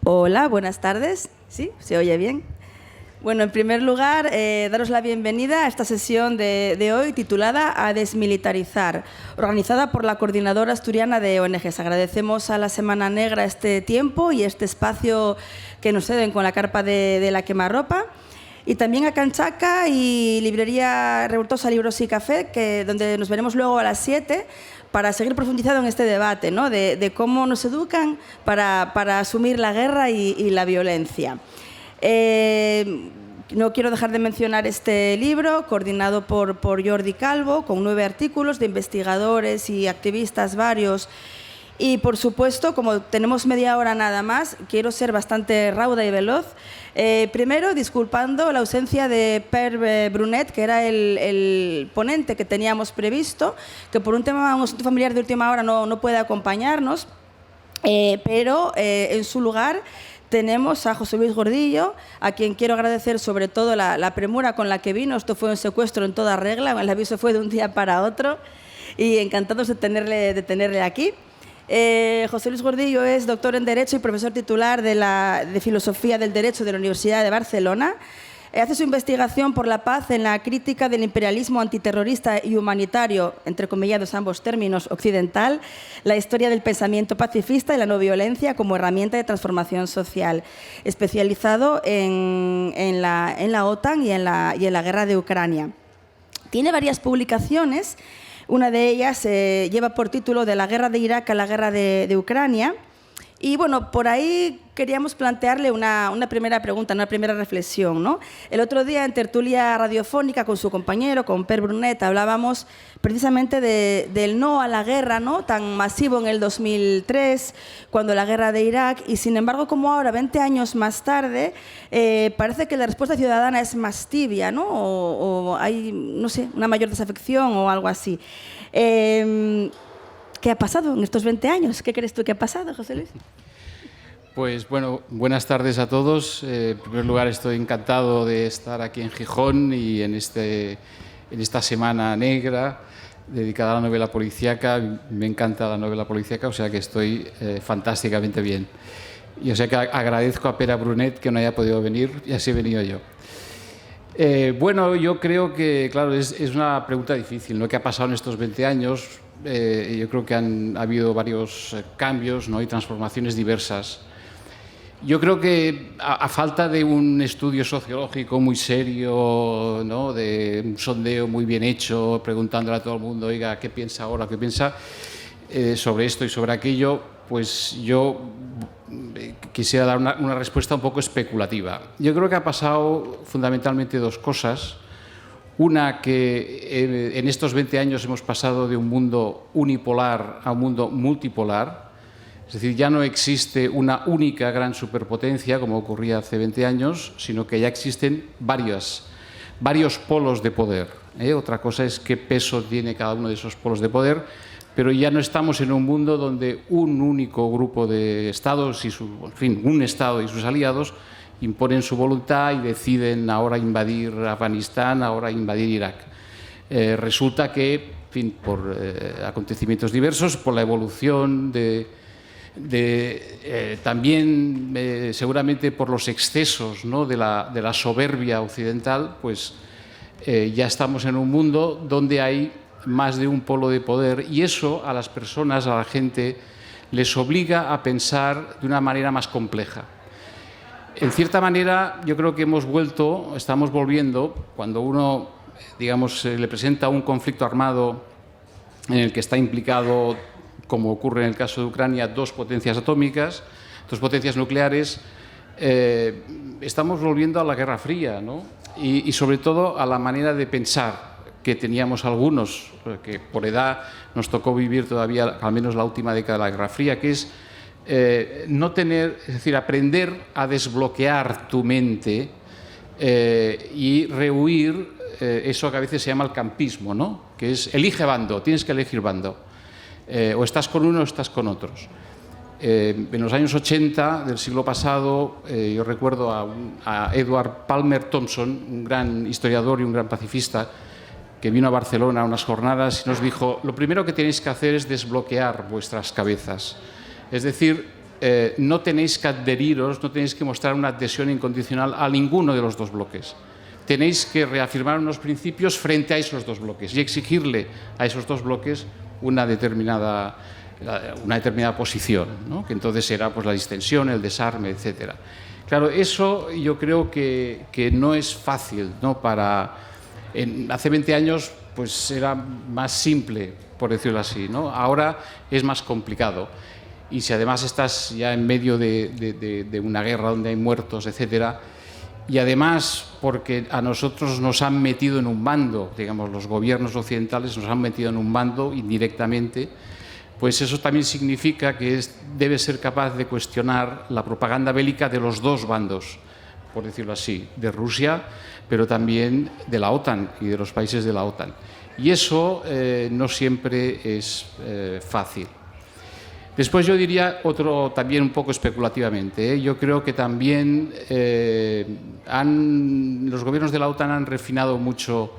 Hola, buenas tardes. ¿Sí? ¿Se oye bien? Bueno, en primer lugar, daros la bienvenida a esta sesión de hoy titulada A Desmilitarizar, organizada por la Coordinadora Asturiana de ONGs. Agradecemos a la Semana Negra este tiempo y este espacio que nos ceden con la carpa de la quemarropa. Y también a Canchaca y Librería Revoltosa Libros y Café, donde nos veremos luego a las 7 para seguir profundizando en este debate, ¿no? de cómo nos educan para asumir la guerra y la violencia. No quiero dejar de mencionar este libro, coordinado por Jordi Calvo, con 9 artículos de investigadores y activistas varios. Y, por supuesto, como tenemos media hora nada más, quiero ser bastante rauda y veloz. Primero, disculpando la ausencia de Per Brunet, que era el ponente que teníamos previsto, que por un asunto familiar de última hora no puede acompañarnos, pero en su lugar tenemos a José Luis Gordillo, a quien quiero agradecer sobre todo la premura con la que vino. Esto fue un secuestro en toda regla, el aviso fue de un día para otro y encantados de tenerle aquí. José Luis Gordillo es doctor en Derecho y profesor titular de Filosofía del Derecho de la Universidad de Barcelona. Hace su investigación por la paz en la crítica del imperialismo antiterrorista y humanitario, entrecomillados ambos términos, occidental, la historia del pensamiento pacifista y la no violencia como herramienta de transformación social, especializado en la OTAN y en la guerra de Ucrania. Tiene varias publicaciones. Una de ellas lleva por título De la guerra de Irak a la guerra de Ucrania. Y bueno, por ahí queríamos plantearle una primera pregunta, una primera reflexión, ¿no? El otro día en tertulia radiofónica con su compañero, con Per Brunet, hablábamos precisamente del no a la guerra, ¿no? Tan masivo en el 2003, cuando la guerra de Irak, y sin embargo, como ahora, 20 años más tarde, parece que la respuesta ciudadana es más tibia, ¿no? O hay, no sé, una mayor desafección o algo así. ¿Qué ha pasado en estos 20 años? ¿Qué crees tú que ha pasado, José Luis? Pues bueno, buenas tardes a todos. En primer lugar, estoy encantado de estar aquí en Gijón y en esta Semana Negra dedicada a la novela policíaca. Me encanta la novela policíaca, o sea que estoy fantásticamente bien. Y o sea que agradezco a Pere Brunet que no haya podido venir y así he venido yo. Bueno, yo creo que, claro, es una pregunta difícil, ¿no? ¿Qué ha pasado en estos 20 años? Yo creo que ha habido varios cambios, ¿no? Y transformaciones diversas. Yo creo que a falta de un estudio sociológico muy serio, ¿no? De un sondeo muy bien hecho, preguntándole a todo el mundo, oiga, ¿qué piensa ahora? ¿Qué piensa sobre esto y sobre aquello? Pues yo quisiera dar una respuesta un poco especulativa. Yo creo que ha pasado fundamentalmente dos cosas. Una, que en estos 20 años hemos pasado de un mundo unipolar a un mundo multipolar. Es decir, ya no existe una única gran superpotencia, como ocurría hace 20 años, sino que ya existen varios polos de poder. Otra cosa es qué peso tiene cada uno de esos polos de poder, pero ya no estamos en un mundo donde un único grupo de estados, un estado y sus aliados, imponen su voluntad y deciden ahora invadir Afganistán, ahora invadir Irak. Resulta que, por acontecimientos diversos, por la evolución también seguramente por los excesos, ¿no? de la soberbia occidental, pues ya estamos en un mundo donde hay más de un polo de poder y eso a las personas, a la gente, les obliga a pensar de una manera más compleja. En cierta manera, yo creo que estamos volviendo, cuando uno, digamos, le presenta un conflicto armado en el que está implicado, como ocurre en el caso de Ucrania, dos potencias atómicas, dos potencias nucleares, estamos volviendo a la Guerra Fría, ¿no? Y sobre todo a la manera de pensar que teníamos algunos, que por edad nos tocó vivir todavía al menos la última década de la Guerra Fría, que es es decir, aprender a desbloquear tu mente y rehuir eso que a veces se llama el campismo, ¿no? Que es elige bando, tienes que elegir bando. O estás con uno o estás con otros. En los años 80 del siglo pasado, yo recuerdo a Edward Palmer Thompson, un gran historiador y un gran pacifista, que vino a Barcelona a unas jornadas y nos dijo: lo primero que tenéis que hacer es desbloquear vuestras cabezas. Es decir, no tenéis que adheriros, no tenéis que mostrar una adhesión incondicional a ninguno de los dos bloques. Tenéis que reafirmar unos principios frente a esos dos bloques y exigirle a esos dos bloques una determinada posición, ¿no? Que entonces era pues, la distensión, el desarme, etc. Claro, eso yo creo que no es fácil, ¿no? Hace 20 años pues, era más simple, por decirlo así, ¿no? Ahora es más complicado. Y si además estás ya en medio de una guerra donde hay muertos, etcétera, y además porque a nosotros nos han metido en un bando, digamos, los gobiernos occidentales nos han metido en un bando indirectamente, pues eso también significa que debe ser capaz de cuestionar la propaganda bélica de los dos bandos, por decirlo así, de Rusia, pero también de la OTAN y de los países de la OTAN. Y eso no siempre es fácil. Después yo diría otro también un poco especulativamente. Yo creo que también los gobiernos de la OTAN han refinado mucho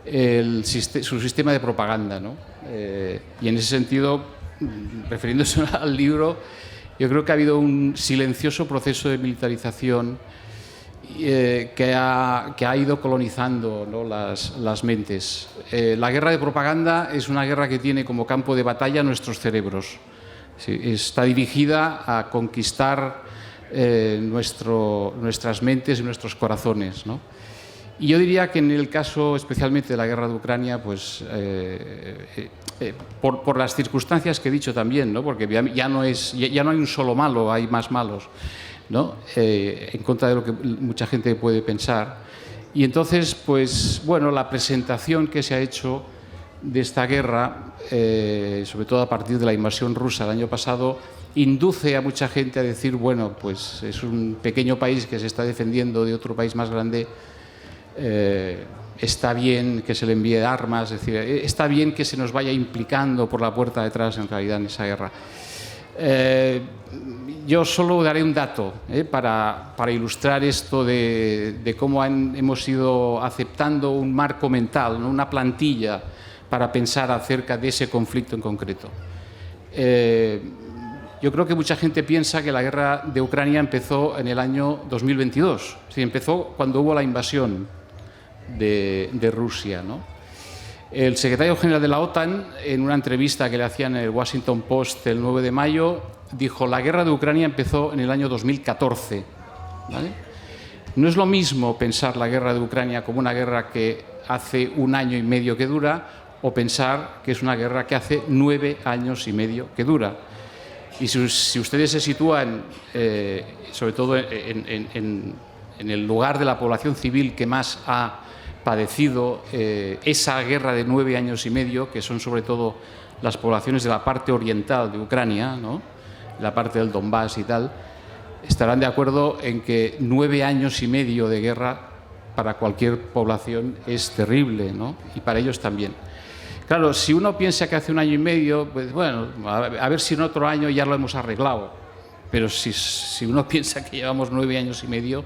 su sistema de propaganda, ¿no? Y en ese sentido, refiriéndose al libro, yo creo que ha habido un silencioso proceso de militarización que ha ido colonizando, ¿no? las mentes. La guerra de propaganda es una guerra que tiene como campo de batalla nuestros cerebros. Sí, está dirigida a conquistar nuestras mentes y nuestros corazones, ¿no? Y yo diría que en el caso especialmente de la guerra de Ucrania, pues por las circunstancias que he dicho también, ¿no? Porque ya no hay un solo malo, hay más malos, ¿no? En contra de lo que mucha gente puede pensar. Y entonces, pues bueno, la presentación que se ha hecho de esta guerra, sobre todo a partir de la invasión rusa el año pasado, induce a mucha gente a decir, bueno, pues es un pequeño país que se está defendiendo de otro país más grande, está bien que se le envíe armas, es decir, está bien que se nos vaya implicando por la puerta de atrás en realidad en esa guerra. Yo solo daré un dato para ilustrar esto de cómo hemos ido aceptando un marco mental, ¿no? Una plantilla para pensar acerca de ese conflicto en concreto. Yo creo que mucha gente piensa que la guerra de Ucrania empezó en el año 2022, sí, empezó cuando hubo la invasión de Rusia, ¿no? El secretario general de la OTAN, en una entrevista que le hacían en el Washington Post el 9 de mayo, dijo: la guerra de Ucrania empezó en el año 2014. ¿Vale? No es lo mismo pensar la guerra de Ucrania como una guerra que hace 1 año y medio que dura, o pensar que es una guerra que hace 9 años y medio que dura. Y si ustedes se sitúan, sobre todo en el lugar de la población civil que más ha padecido esa guerra de 9 años y medio, que son sobre todo las poblaciones de la parte oriental de Ucrania, ¿no? La parte del Donbass y tal, estarán de acuerdo en que 9 años y medio de guerra para cualquier población es terrible, ¿no? Y para ellos también. Claro, si uno piensa que hace 1 año y medio, pues bueno, a ver si en otro año ya lo hemos arreglado. Pero si uno piensa que llevamos 9 años y medio,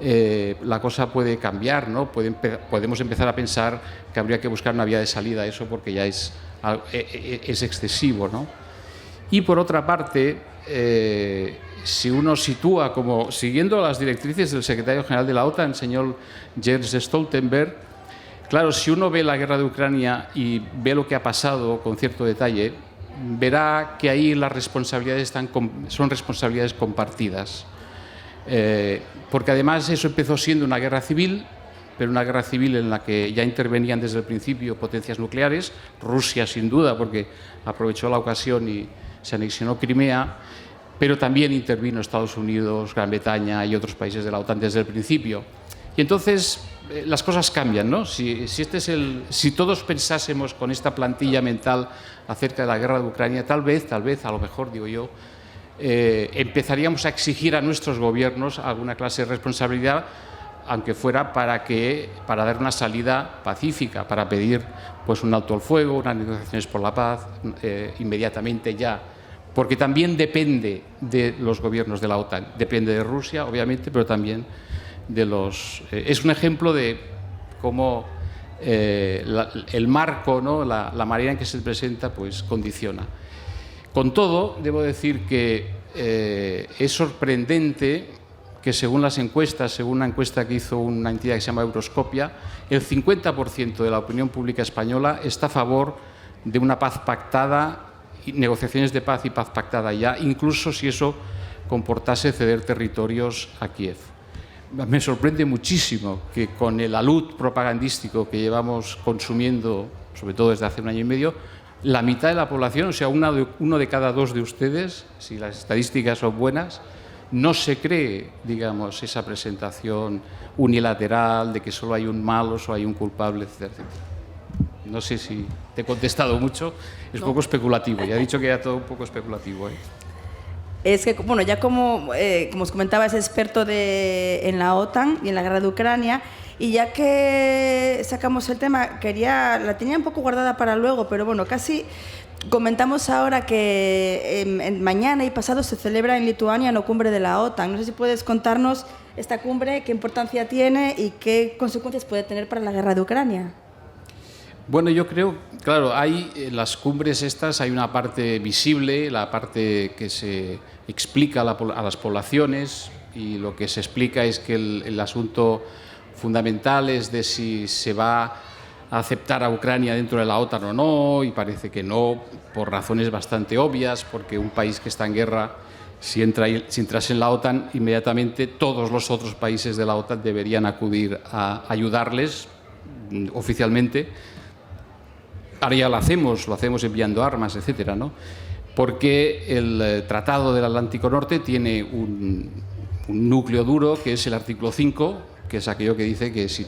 la cosa puede cambiar, ¿no? Podemos empezar a pensar que habría que buscar una vía de salida a eso, porque ya es excesivo, ¿no? Y por otra parte, si uno sitúa como, siguiendo las directrices del secretario general de la OTAN, el señor Jens Stoltenberg, claro, si uno ve la guerra de Ucrania y ve lo que ha pasado con cierto detalle, verá que ahí las responsabilidades son responsabilidades compartidas. Porque además eso empezó siendo una guerra civil, pero una guerra civil en la que ya intervenían desde el principio potencias nucleares, Rusia sin duda, porque aprovechó la ocasión y se anexionó Crimea, pero también intervino Estados Unidos, Gran Bretaña y otros países de la OTAN desde el principio. Y entonces las cosas cambian, ¿no? Si todos pensásemos con esta plantilla mental acerca de la guerra de Ucrania, tal vez, a lo mejor, digo yo, empezaríamos a exigir a nuestros gobiernos alguna clase de responsabilidad, aunque fuera para dar una salida pacífica, para pedir pues un alto al fuego, unas negociaciones por la paz, inmediatamente ya, porque también depende de los gobiernos de la OTAN, depende de Rusia, obviamente, pero también de los... es un ejemplo de cómo el marco, ¿no? la manera en que se presenta, pues condiciona. Con todo, debo decir que es sorprendente que según las encuestas, según una encuesta que hizo una entidad que se llama Euroscopia, el 50% de la opinión pública española está a favor de una paz pactada, negociaciones de paz y paz pactada ya, incluso si eso comportase ceder territorios a Kiev. Me sorprende muchísimo que con el alud propagandístico que llevamos consumiendo, sobre todo desde hace un año y medio, la mitad de la población, o sea, uno de cada dos de ustedes, si las estadísticas son buenas, no se cree, digamos, esa presentación unilateral de que solo hay un malo, solo hay un culpable, etcétera, etcétera. No sé si te he contestado mucho, es un poco especulativo, ya he dicho que era todo un poco especulativo. Es que, bueno, ya como os comentaba, es experto en la OTAN y en la guerra de Ucrania, y ya que sacamos el tema, la tenía un poco guardada para luego, pero bueno, casi comentamos ahora que mañana y pasado se celebra en Lituania la cumbre de la OTAN. No sé si puedes contarnos esta cumbre, qué importancia tiene y qué consecuencias puede tener para la guerra de Ucrania. Bueno, yo creo, claro, hay en las cumbres estas, hay una parte visible, la parte que se explica a las poblaciones, y lo que se explica es que el asunto fundamental es de si se va a aceptar a Ucrania dentro de la OTAN o no, y parece que no, por razones bastante obvias, porque un país que está en guerra, si entrase en la OTAN, inmediatamente todos los otros países de la OTAN deberían acudir a ayudarles oficialmente. Ahora ya lo hacemos enviando armas, etcétera, ¿no? Porque el Tratado del Atlántico Norte tiene un núcleo duro, que es el artículo 5, que es aquello que dice que si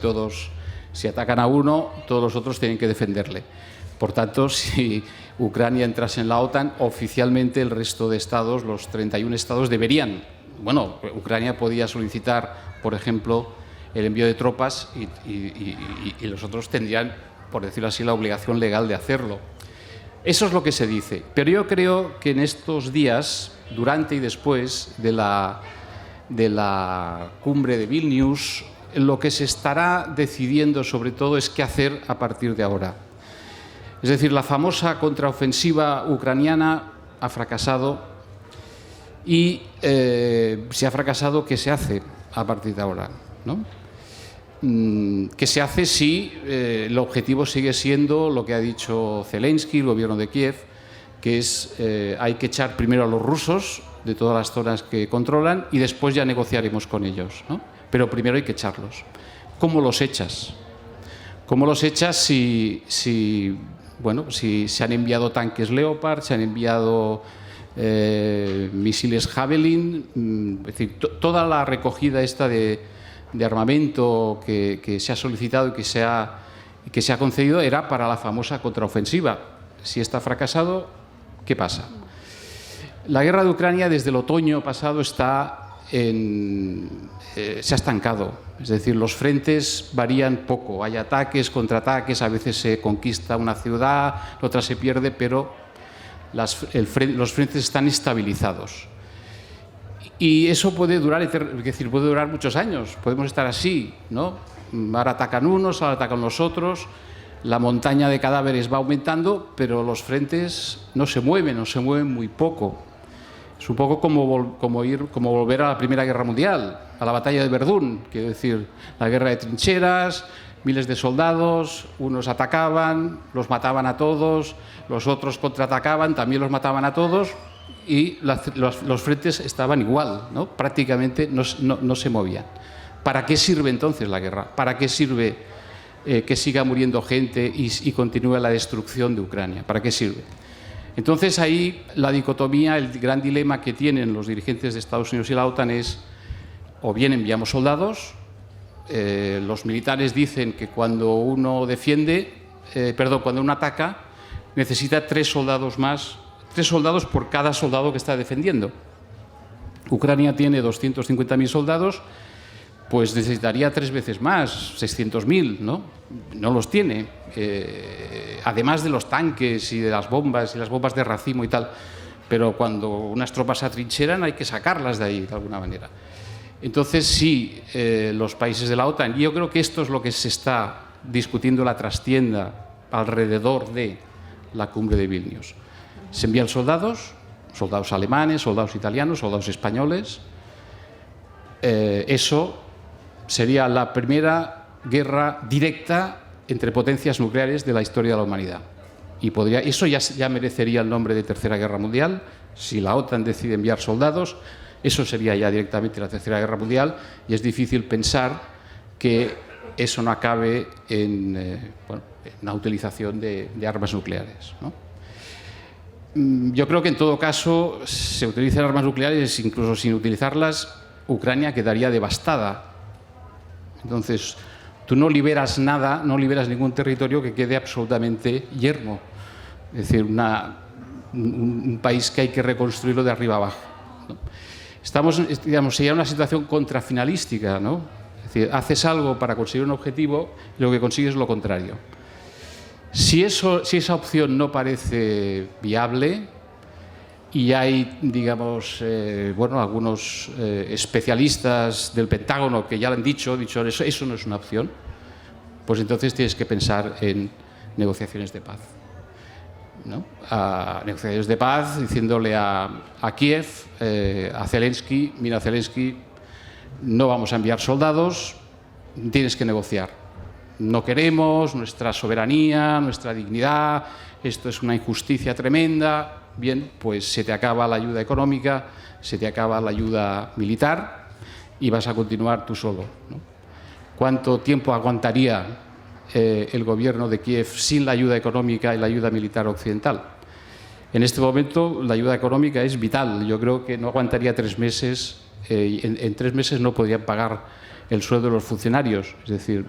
atacan a uno, todos los otros tienen que defenderle. Por tanto, si Ucrania entrase en la OTAN, oficialmente el resto de estados, los 31 estados, deberían. Bueno, Ucrania podía solicitar, por ejemplo, el envío de tropas y los otros tendrían, por decirlo así, la obligación legal de hacerlo. Eso es lo que se dice. Pero yo creo que en estos días, durante y después de la cumbre de Vilnius, lo que se estará decidiendo sobre todo es qué hacer a partir de ahora. Es decir, la famosa contraofensiva ucraniana ha fracasado y si ha fracasado, ¿qué se hace a partir de ahora? ¿No? ¿Qué se hace si el objetivo sigue siendo lo que ha dicho Zelensky, el gobierno de Kiev, que es hay que echar primero a los rusos de todas las zonas que controlan y después ya negociaremos con ellos, ¿no? Pero primero hay que echarlos. ¿Cómo los echas? ¿Cómo los echas si se han enviado tanques Leopard, se han enviado misiles Javelin? Es decir, toda la recogida esta de armamento que se ha solicitado y que se ha concedido era para la famosa contraofensiva. Si está fracasado, ¿qué pasa? La guerra de Ucrania desde el otoño pasado se ha estancado. Es decir, los frentes varían poco. Hay ataques, contraataques, a veces se conquista una ciudad, otra se pierde, pero los frentes están estabilizados. Y eso puede durar, es decir, puede durar muchos años. Podemos estar así, ¿no? Ahora atacan unos, ahora atacan los otros. La montaña de cadáveres va aumentando, pero los frentes no se mueven, o se mueven muy poco. Es un poco como volver a la Primera Guerra Mundial, a la batalla de Verdún, quiero decir, la guerra de trincheras, miles de soldados, unos atacaban, los mataban a todos, los otros contraatacaban, también los mataban a todos, y los frentes estaban igual, ¿no? Prácticamente no se movían. ¿Para qué sirve entonces la guerra? ¿Para qué sirve que siga muriendo gente y continúe la destrucción de Ucrania? ¿Para qué sirve? Entonces ahí la dicotomía, el gran dilema que tienen los dirigentes de Estados Unidos y la OTAN es: o bien enviamos soldados, los militares dicen que cuando uno cuando uno ataca, necesita 3 soldados más, 3 soldados por cada soldado que está defendiendo. Ucrania tiene 250.000 soldados, pues necesitaría 3 veces más, 600.000, ¿no? No los tiene. Además de los tanques y de las bombas de racimo y tal. Pero cuando unas tropas se atrincheran hay que sacarlas de ahí de alguna manera. Entonces sí, los países de la OTAN, y yo creo que esto es lo que se está discutiendo la trastienda alrededor de la cumbre de Vilnius. Se envían soldados, soldados alemanes, soldados italianos, soldados españoles. Eso sería la primera guerra directa entre potencias nucleares de la historia de la humanidad. Y eso ya merecería el nombre de Tercera Guerra Mundial. Si la OTAN decide enviar soldados, eso sería ya directamente la Tercera Guerra Mundial, y es difícil pensar que eso no acabe en la utilización de armas nucleares, ¿no? Yo creo que en todo caso se utilizan armas nucleares, incluso sin utilizarlas, Ucrania quedaría devastada. Entonces, tú no liberas nada, no liberas ningún territorio que quede absolutamente yermo. Es decir, un país que hay que reconstruirlo de arriba abajo, ¿no? Sería una situación contrafinalística, ¿no? Es decir, haces algo para conseguir un objetivo y lo que consigues es lo contrario. Si esa opción no parece viable, y hay, digamos, algunos especialistas del Pentágono que ya lo han dicho eso no es una opción, pues entonces tienes que pensar en negociaciones de paz, ¿no? Negociaciones de paz, diciéndole a Kiev, a Zelensky: mira, Zelensky, no vamos a enviar soldados, tienes que negociar. No queremos nuestra soberanía, nuestra dignidad, esto es una injusticia tremenda. Bien, pues se te acaba la ayuda económica, se te acaba la ayuda militar y vas a continuar tú solo, ¿no? ¿Cuánto tiempo aguantaría el gobierno de Kiev sin la ayuda económica y la ayuda militar occidental? En este momento la ayuda económica es vital. Yo creo que no aguantaría 3 meses. En 3 meses no podrían pagar el sueldo de los funcionarios. Es decir,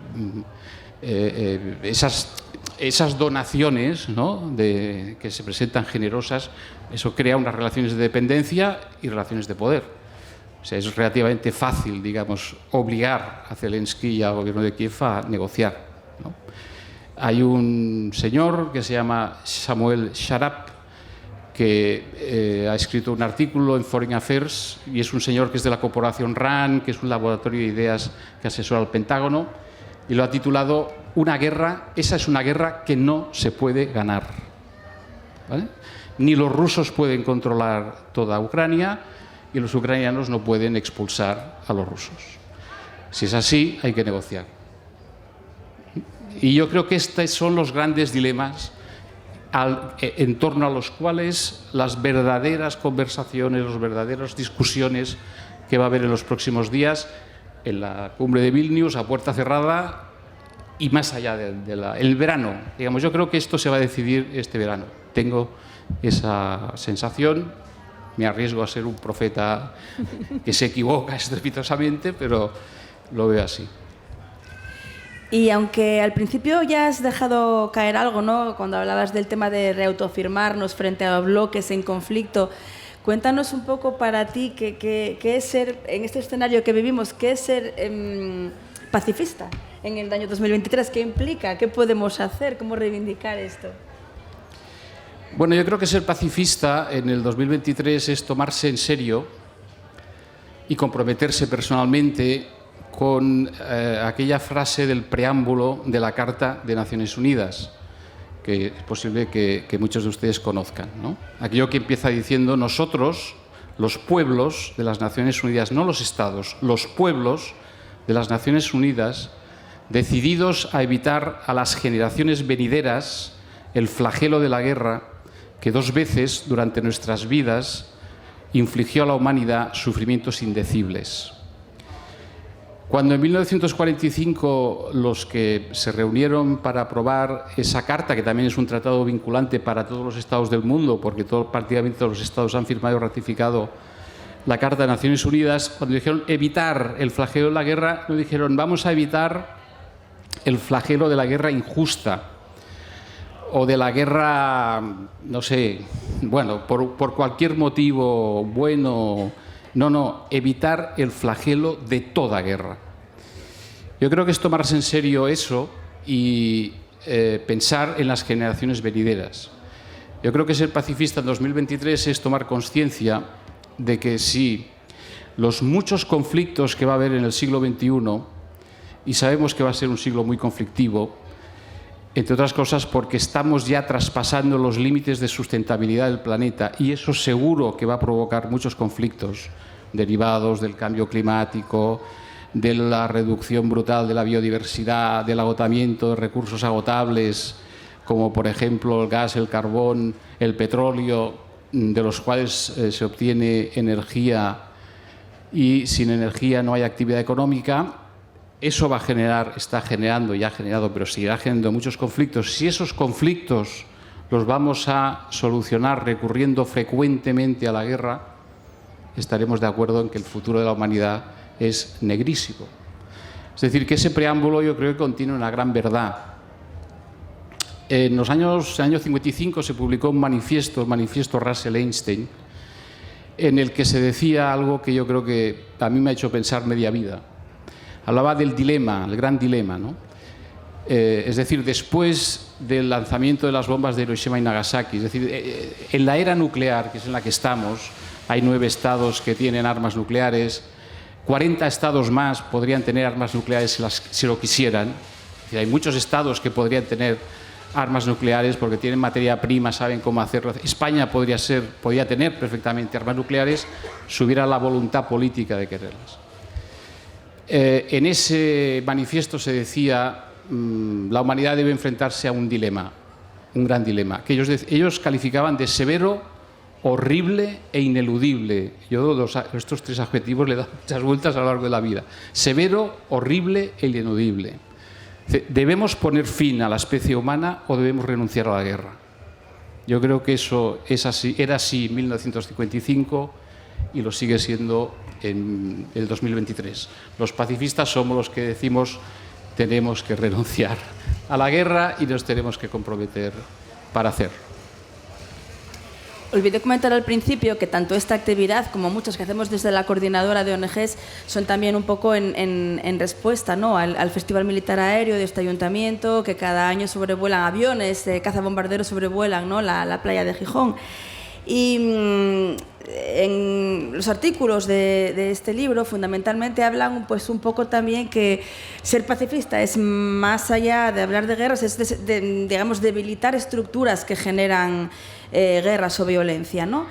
esas donaciones, ¿no?, que se presentan generosas, eso crea unas relaciones de dependencia y relaciones de poder. O sea, es relativamente fácil, digamos, obligar a Zelensky y al gobierno de Kiev a negociar, ¿no? Hay un señor que se llama Samuel Sharap, que ha escrito un artículo en Foreign Affairs, y es un señor que es de la corporación RAND, que es un laboratorio de ideas que asesora al Pentágono, y lo ha titulado esa es una guerra que no se puede ganar, ¿vale? Ni los rusos pueden controlar toda Ucrania y los ucranianos no pueden expulsar a los rusos. Si es así, hay que negociar. Y yo creo que estos son los grandes dilemas en torno a los cuales las verdaderas conversaciones, las verdaderas discusiones que va a haber en los próximos días, en la cumbre de Vilnius, a puerta cerrada, y más allá el verano. Digamos, yo creo que esto se va a decidir este verano. Tengo esa sensación. Me arriesgo a ser un profeta que se equivoca estrepitosamente, pero lo veo así. Y aunque al principio ya has dejado caer algo, ¿no?, cuando hablabas del tema de reautoafirmarnos frente a bloques en conflicto, cuéntanos un poco para ti qué es ser, en este escenario que vivimos, qué es ser pacifista en el año 2023, qué implica, qué podemos hacer, cómo reivindicar esto. Bueno, yo creo que ser pacifista en el 2023 es tomarse en serio y comprometerse personalmente con aquella frase del preámbulo de la Carta de Naciones Unidas, que es posible que muchos de ustedes conozcan, ¿no? Aquello que empieza diciendo: nosotros, los pueblos de las Naciones Unidas, no los estados, los pueblos de las Naciones Unidas, decididos a evitar a las generaciones venideras el flagelo de la guerra que 2 veces durante nuestras vidas infligió a la humanidad sufrimientos indecibles. Cuando en 1945 los que se reunieron para aprobar esa carta, que también es un tratado vinculante para todos los estados del mundo, porque prácticamente todos los estados han firmado y ratificado la Carta de Naciones Unidas, cuando dijeron evitar el flagelo de la guerra, no dijeron vamos a evitar el flagelo de la guerra injusta o de la guerra, no sé, bueno, por cualquier motivo bueno. No, evitar el flagelo de toda guerra. Yo creo que es tomarse en serio eso y pensar en las generaciones venideras. Yo creo que ser pacifista en 2023 es tomar conciencia de que si los muchos conflictos que va a haber en el siglo XXI, y sabemos que va a ser un siglo muy conflictivo, entre otras cosas porque estamos ya traspasando los límites de sustentabilidad del planeta y eso seguro que va a provocar muchos conflictos derivados del cambio climático, de la reducción brutal de la biodiversidad, del agotamiento de recursos agotables, como por ejemplo el gas, el carbón, el petróleo, de los cuales se obtiene energía y sin energía no hay actividad económica. Eso va a generar, está generando, ya ha generado, pero seguirá generando muchos conflictos. Si esos conflictos los vamos a solucionar recurriendo frecuentemente a la guerra, estaremos de acuerdo en que el futuro de la humanidad es negrísimo. Es decir, que ese preámbulo yo creo que contiene una gran verdad. En el año 55 se publicó un manifiesto, el manifiesto Russell-Einstein, en el que se decía algo que yo creo que a mí me ha hecho pensar media vida. Hablaba del dilema, el gran dilema, ¿no? Es decir, después del lanzamiento de las bombas de Hiroshima y Nagasaki, es decir, en la era nuclear, que es en la que estamos, hay 9 estados que tienen armas nucleares, 40 estados más podrían tener armas nucleares si lo quisieran. Es decir, hay muchos estados que podrían tener armas nucleares porque tienen materia prima, saben cómo hacerlo. España podría tener perfectamente armas nucleares si hubiera la voluntad política de quererlas. En ese manifiesto se decía la humanidad debe enfrentarse a un dilema, un gran dilema, que ellos calificaban de severo, horrible e ineludible. Yo estos 3 adjetivos le he dado muchas vueltas a lo largo de la vida. Severo, horrible e ineludible. ¿Debemos poner fin a la especie humana o debemos renunciar a la guerra? Yo creo que eso es así, era así en 1955 y lo sigue siendo en el 2023. Los pacifistas somos los que decimos tenemos que renunciar a la guerra y nos tenemos que comprometer para hacerlo. Olvidé comentar al principio que tanto esta actividad como muchas que hacemos desde la coordinadora de ONGs son también un poco en respuesta, ¿no?, al Festival Militar Aéreo de este ayuntamiento, que cada año sobrevuelan aviones, cazabombarderos sobrevuelan, ¿no?, la playa de Gijón. Y en los artículos de este libro fundamentalmente hablan pues un poco también que ser pacifista es más allá de hablar de guerras, es digamos debilitar estructuras que generan guerras o violencia, ¿no?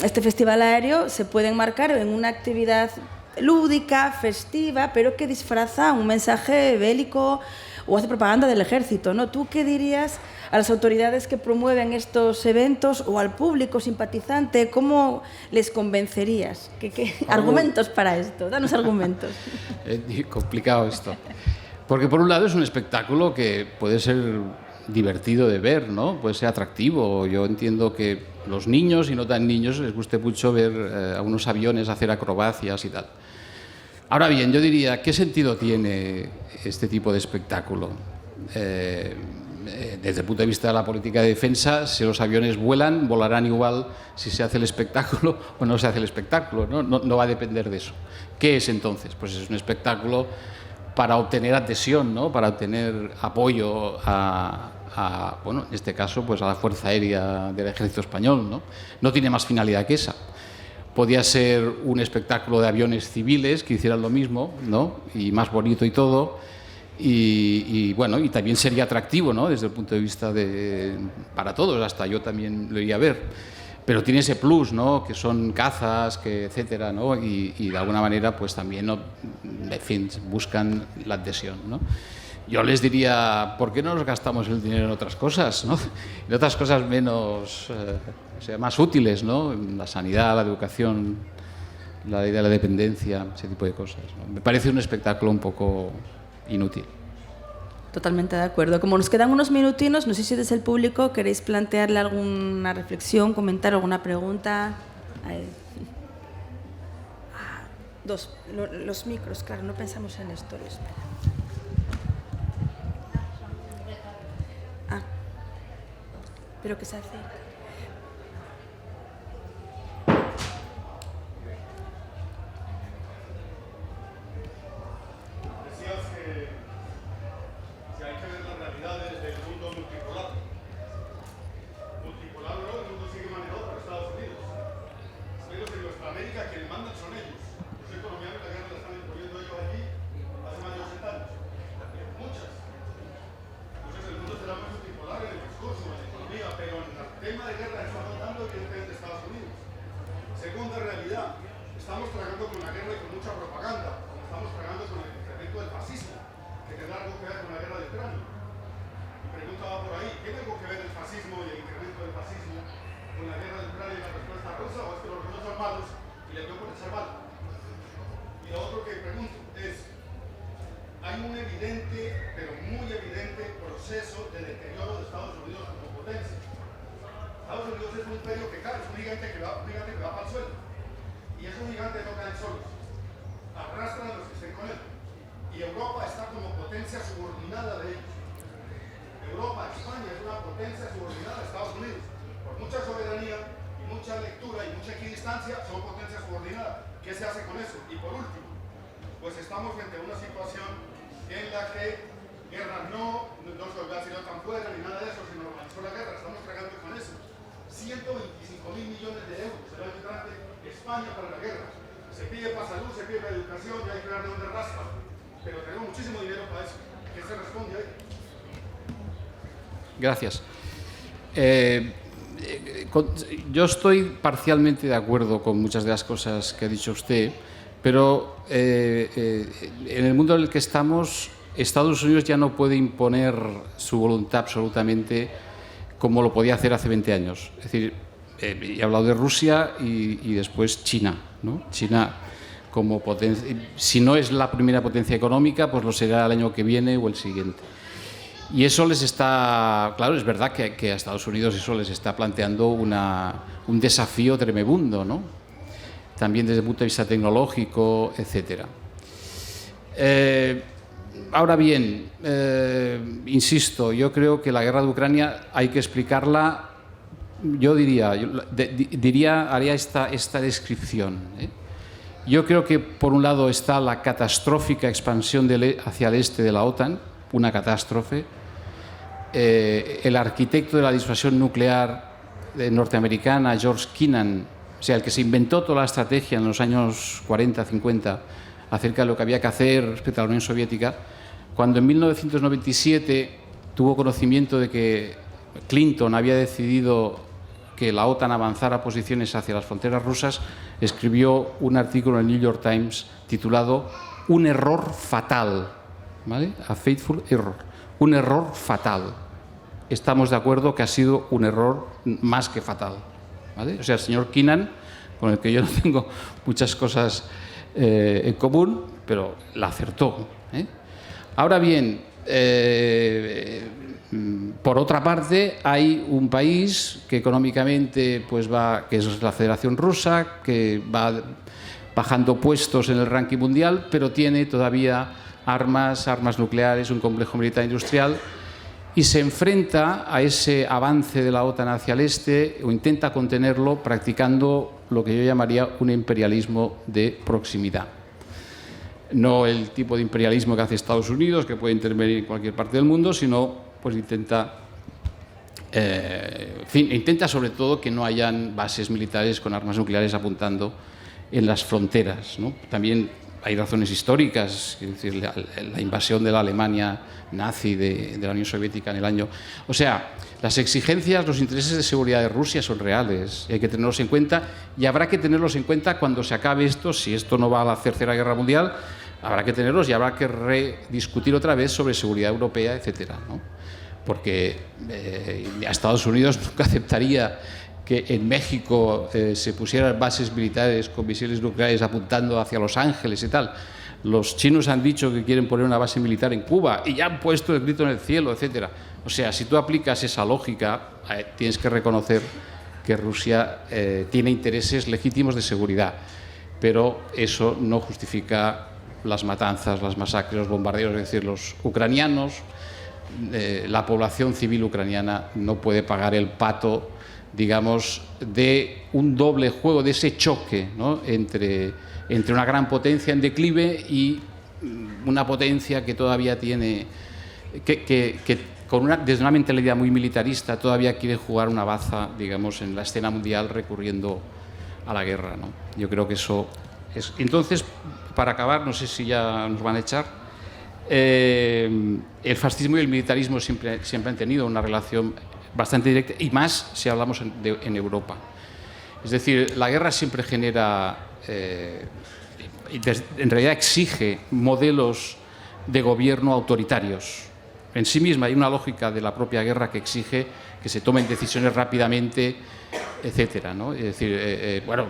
Este festival aéreo se puede enmarcar en una actividad lúdica, festiva, pero que disfraza un mensaje bélico o hace propaganda del ejército, ¿no? ¿Tú qué dirías a las autoridades que promueven estos eventos o al público simpatizante? ¿Cómo les convencerías? ¿Qué argumentos para esto? Danos argumentos. Es complicado esto. Porque por un lado es un espectáculo que puede ser divertido de ver, ¿no? Puede ser atractivo. Yo entiendo que los niños y no tan niños les guste mucho ver a unos aviones hacer acrobacias y tal. Ahora bien, yo diría, ¿qué sentido tiene este tipo de espectáculo? Desde el punto de vista de la política de defensa, si los aviones vuelan, volarán igual si se hace el espectáculo o no se hace el espectáculo, ¿no? No va a depender de eso. ¿Qué es entonces? Pues es un espectáculo para obtener adhesión, ¿no? Para obtener apoyo bueno, en este caso, pues a la Fuerza Aérea del Ejército Español, ¿no? No tiene más finalidad que esa. Podía ser un espectáculo de aviones civiles que hicieran lo mismo, ¿no? Y más bonito y todo. Y bueno, y también sería atractivo, ¿no?, desde el punto de vista para todos, hasta yo también lo iría a ver. Pero tiene ese plus, ¿no?, que son cazas, que etcétera, ¿no? Y de alguna manera pues también, ¿no?, en fin, buscan la adhesión, ¿no? Yo les diría, ¿por qué no nos gastamos el dinero en otras cosas, ¿no? En otras cosas menos, más útiles, ¿no? La sanidad, la educación, la ley de la dependencia, ese tipo de cosas, ¿no? Me parece un espectáculo un poco inútil. Totalmente de acuerdo. Como nos quedan unos minutinos, no sé si desde el público queréis plantearle alguna reflexión, comentar alguna pregunta. Los micros, claro, no pensamos en esto. Pero que se hace. pregunta va por ahí. ¿Tiene algo que ver el fascismo y el incremento del fascismo con la guerra de Ucrania y la respuesta rusa, o es que los rusos son malos y les dio por ser malos? Y lo otro que pregunto es, hay un evidente, pero muy evidente, proceso de deterioro de Estados Unidos como potencia. Estados Unidos es un imperio que cae, es un gigante que va para el suelo. Y esos gigantes no caen solos, arrastran a los que estén con él. Y Europa está como potencia subordinada de ellos. Europa, España, es una potencia subordinada a Estados Unidos. Por mucha soberanía y mucha lectura y mucha equidistancia, son potencias subordinadas. ¿Qué se hace con eso? Y por último, pues estamos frente a una situación en la que guerra no se olvida si no están fuera ni nada de eso, se normalizó la guerra, estamos tragando con eso. 125.000 millones de euros el año entrante España para la guerra. Se pide para salud, se pide para educación, y hay que ver de dónde raspa. Pero tenemos muchísimo dinero para eso. ¿Qué se responde ahí? Gracias. Yo estoy parcialmente de acuerdo con muchas de las cosas que ha dicho usted, pero en el mundo en el que estamos, Estados Unidos ya no puede imponer su voluntad absolutamente como lo podía hacer hace 20 años. Es decir, he hablado de Rusia y después China, ¿no? China como potencia, si no es la primera potencia económica, pues lo será el año que viene o el siguiente. Y eso les está, claro, es verdad que a Estados Unidos eso les está planteando un desafío tremebundo, ¿no? También desde el punto de vista tecnológico, etcétera. Ahora bien, insisto, yo creo que la guerra de Ucrania hay que explicarla, yo haría esta descripción, ¿eh? Yo creo que por un lado está la catastrófica expansión hacia el este de la OTAN, una catástrofe. El arquitecto de la disuasión nuclear norteamericana, George Kennan, o sea, el que se inventó toda la estrategia en los años 40, 50 acerca de lo que había que hacer respecto a la Unión Soviética, cuando en 1997 tuvo conocimiento de que Clinton había decidido que la OTAN avanzara posiciones hacia las fronteras rusas, escribió un artículo en el New York Times titulado "Un error fatal", ¿vale? A fateful error, un error fatal. Estamos de acuerdo que ha sido un error más que fatal, ¿vale? O sea, el señor Kennan, con el que yo no tengo muchas cosas en común, pero la acertó, ¿eh? Ahora bien, por otra parte, hay un país que económicamente pues que es la Federación Rusa, que va bajando puestos en el ranking mundial, pero tiene todavía armas nucleares, un complejo militar industrial, y se enfrenta a ese avance de la OTAN hacia el este, o intenta contenerlo practicando lo que yo llamaría un imperialismo de proximidad. No el tipo de imperialismo que hace Estados Unidos, que puede intervenir en cualquier parte del mundo, sino pues intenta sobre todo que no hayan bases militares con armas nucleares apuntando en las fronteras, ¿no? También hay razones históricas, es decir, la invasión de la Alemania nazi de la Unión Soviética en el año... O sea, las exigencias, los intereses de seguridad de Rusia son reales, hay que tenerlos en cuenta, y habrá que tenerlos en cuenta cuando se acabe esto. Si esto no va a la Tercera Guerra Mundial, habrá que tenerlos y habrá que rediscutir otra vez sobre seguridad europea, etcétera, ¿no? Porque a Estados Unidos nunca aceptaría que en México se pusieran bases militares con misiles nucleares apuntando hacia Los Ángeles y tal. Los chinos han dicho que quieren poner una base militar en Cuba y ya han puesto el grito en el cielo, etcétera. O sea, si tú aplicas esa lógica, tienes que reconocer que Rusia tiene intereses legítimos de seguridad, pero eso no justifica las matanzas, las masacres, los bombardeos. Es decir, los ucranianos, la población civil ucraniana no puede pagar el pato, digamos, de un doble juego, de ese choque, ¿no? entre una gran potencia en declive y una potencia que todavía tiene, desde una mentalidad muy militarista, todavía quiere jugar una baza, digamos, en la escena mundial recurriendo a la guerra, ¿no? Yo creo que eso es. Entonces, para acabar, no sé si ya nos van a echar, el fascismo y el militarismo siempre han tenido una relación bastante directa, y más si hablamos en Europa. Es decir, la guerra siempre genera, en realidad exige modelos de gobierno autoritarios. en sí misma hay una lógica de la propia guerra que exige que se tomen decisiones rápidamente, etcétera, ¿no? Es decir, bueno,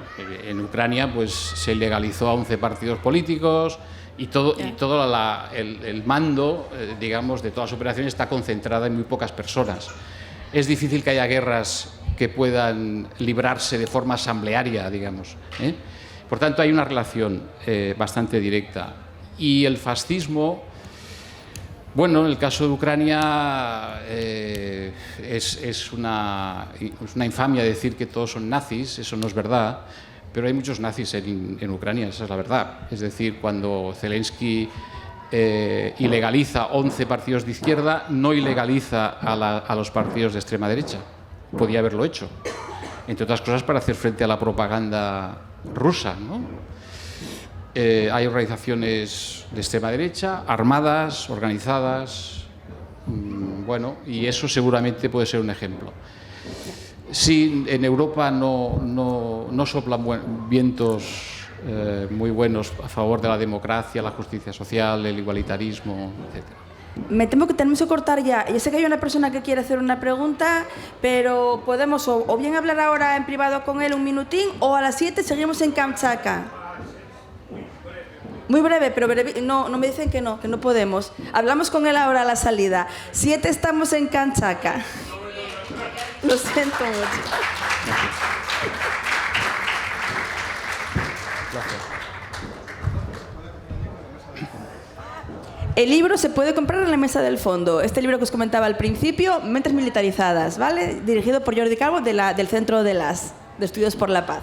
en Ucrania pues se legalizó a 11 partidos políticos y todo el mando, digamos, de todas las operaciones está concentrada en muy pocas personas. Es difícil que haya guerras que puedan librarse de forma asamblearia, digamos, ¿eh? Por tanto, hay una relación bastante directa. Y el fascismo, bueno, en el caso de Ucrania es una infamia decir que todos son nazis, eso no es verdad, pero hay muchos nazis en Ucrania, esa es la verdad. Es decir, cuando Zelensky ilegaliza 11 partidos de izquierda, no ilegaliza a los partidos de extrema derecha. Podía haberlo hecho, entre otras cosas para hacer frente a la propaganda rusa, ¿no? Hay organizaciones de extrema derecha, armadas, organizadas, bueno, y eso seguramente puede ser un ejemplo. Si en Europa no soplan vientos muy buenos a favor de la democracia, la justicia social, el igualitarismo, etc. Me temo que tenemos que cortar ya. Yo sé que hay una persona que quiere hacer una pregunta, pero podemos o bien hablar ahora en privado con él un minutín, o a las 7 seguimos en Kamchatka. Muy breve, pero breve, no me dicen que no podemos. Hablamos con él ahora a la salida. 7 estamos en Kamchatka. Lo siento mucho. El libro se puede comprar en la mesa del fondo. Este libro que os comentaba al principio, Mentes militarizadas, ¿vale? Dirigido por Jordi Calvo del Centro de Estudios por la Paz.